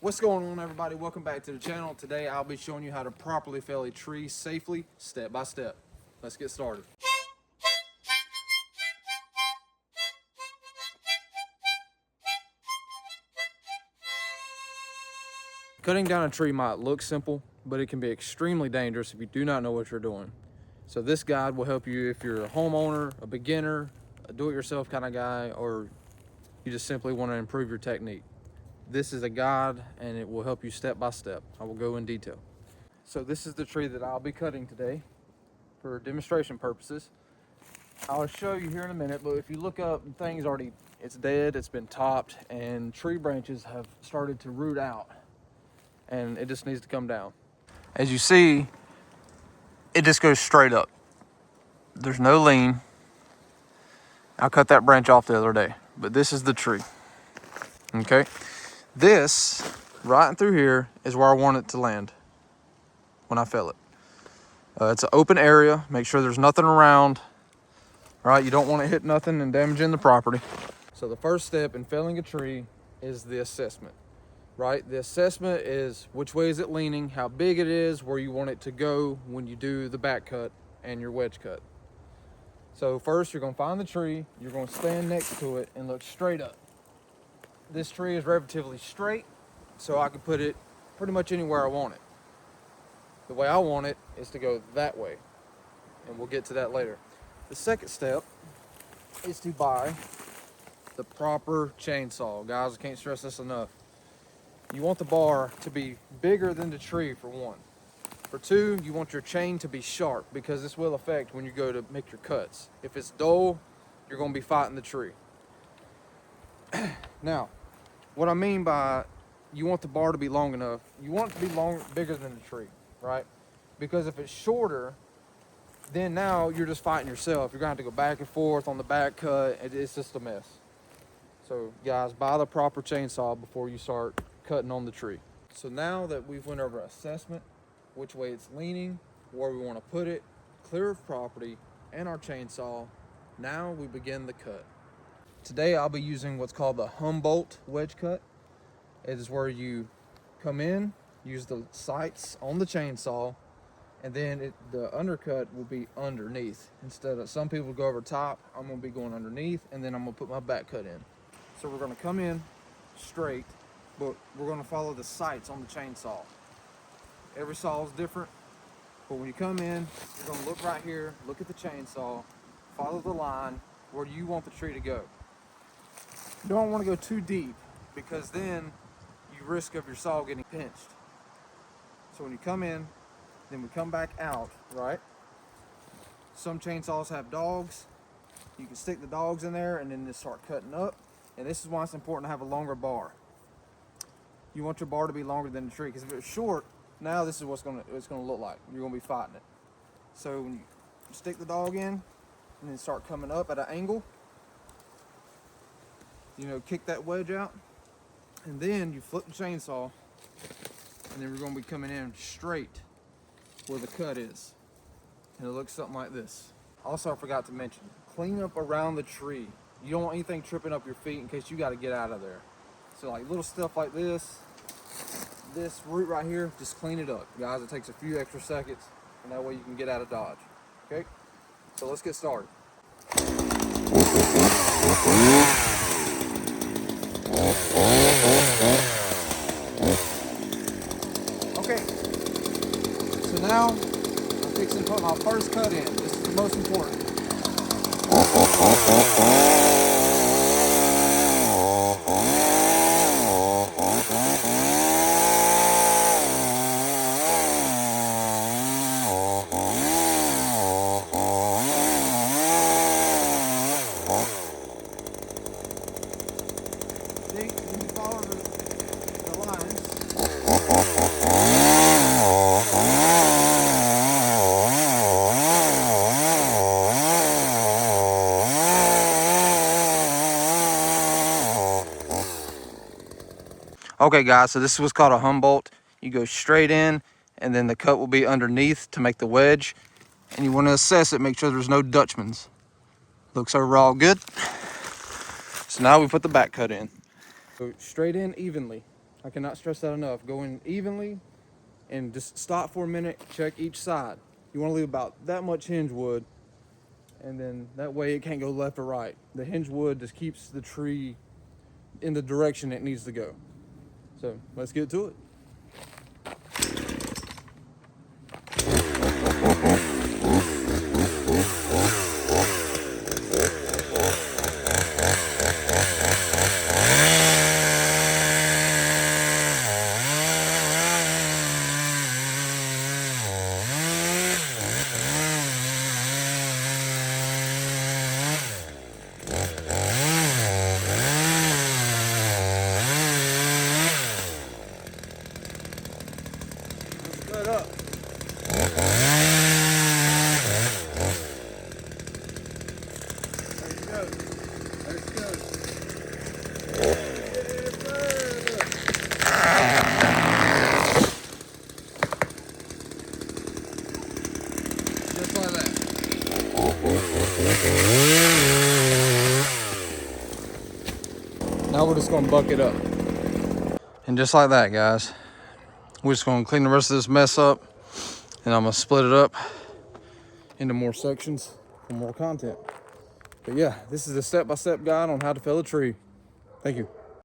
What's going on, everybody? Welcome back to the channel. Today I'll be showing you how to properly fell a tree safely, step by step. Let's get started. Cutting down a tree might look simple, but it can be extremely dangerous if you do not know what you're doing. So this guide will help you if you're a homeowner, a beginner, a do-it-yourself kind of guy, or you just simply want to improve your technique. This is a guide and it will help you step by step. I will go in detail. So this is the tree that I'll be cutting today for demonstration purposes. I'll show you here in a minute, but if you look up, things already, it's dead, it's been topped, and tree branches have started to root out, and it just needs to come down. As you see, it just goes straight up. There's no lean. I cut that branch off the other day, but this is the tree. Okay, this right through here is where I want it to land when I fell it. It's an open area. Make sure there's nothing around. Right, you don't want to hit nothing and damaging the property. So the first step in felling a tree is the assessment. Right, the assessment is which way is it leaning, how big it is, where you want it to go when you do the back cut and your wedge cut. So first you're going to find the tree, you're going to stand next to it and look straight up. This tree is relatively straight, so I can put it pretty much anywhere I want it. The way I want it is to go that way, and we'll get to that later. The second step is to buy the proper chainsaw. Guys, I can't stress this enough. You want the bar to be bigger than the tree, for one. For two, you want your chain to be sharp, because this will affect when you go to make your cuts. If it's dull, you're going to be fighting the tree. Now, what I mean by you want the bar to be long enough, you want it to be bigger than the tree, right? Because if it's shorter, then now you're just fighting yourself. You're gonna have to go back and forth on the back cut. It's just a mess. So guys, buy the proper chainsaw before you start cutting on the tree. So now that we've went over assessment, which way it's leaning, where we want to put it, clear of property, and our chainsaw, now we begin the cut. Today I'll be using what's called the Humboldt wedge cut. It is where you come in, use the sights on the chainsaw, and then the undercut will be underneath. Instead of, some people go over top, I'm going to be going underneath, and then I'm going to put my back cut in. So we're going to come in straight, but we're going to follow the sights on the chainsaw. Every saw is different, but when you come in, you're going to look right here, look at the chainsaw, follow the line where you want the tree to go. You don't want to go too deep, because then you risk of your saw getting pinched. So when you come in, then we come back out, right? Some chainsaws have dogs. You can stick the dogs in there and then just start cutting up. And this is why it's important to have a longer bar. You want your bar to be longer than the tree, because if it's short, now this is what's it's gonna look like. You're gonna be fighting it. So when you stick the dog in and then start coming up at an angle, you know, kick that wedge out, and then you flip the chainsaw, and then we're gonna be coming in straight where the cut is, and it looks something like this. Also, I forgot to mention, clean up around the tree. You don't want anything tripping up your feet in case you got to get out of there. So like little stuff like this root right here, just clean it up, guys. It takes a few extra seconds, and that way you can get out of dodge. Okay, so let's get started. Okay, so now I'm fixing to put my first cut in. This is the most important. See, when you follow the lines, okay guys, so this is what's called a Humboldt. You go straight in, and then the cut will be underneath to make the wedge. And you want to assess it, make sure there's no Dutchmans. Looks overall good. So now we put the back cut in. Go straight in evenly. I cannot stress that enough. Go in evenly and just stop for a minute, check each side. You want to leave about that much hinge wood, and then that way it can't go left or right. The hinge wood just keeps the tree in the direction it needs to go. So let's get to it. Let's up. There you go. Let's go. Just like that. Now we're just going to buck it up. And just like that, guys, we're just going to clean the rest of this mess up, and I'm going to split it up into more sections for more content. But yeah, this is a step-by-step guide on how to fell a tree. Thank you.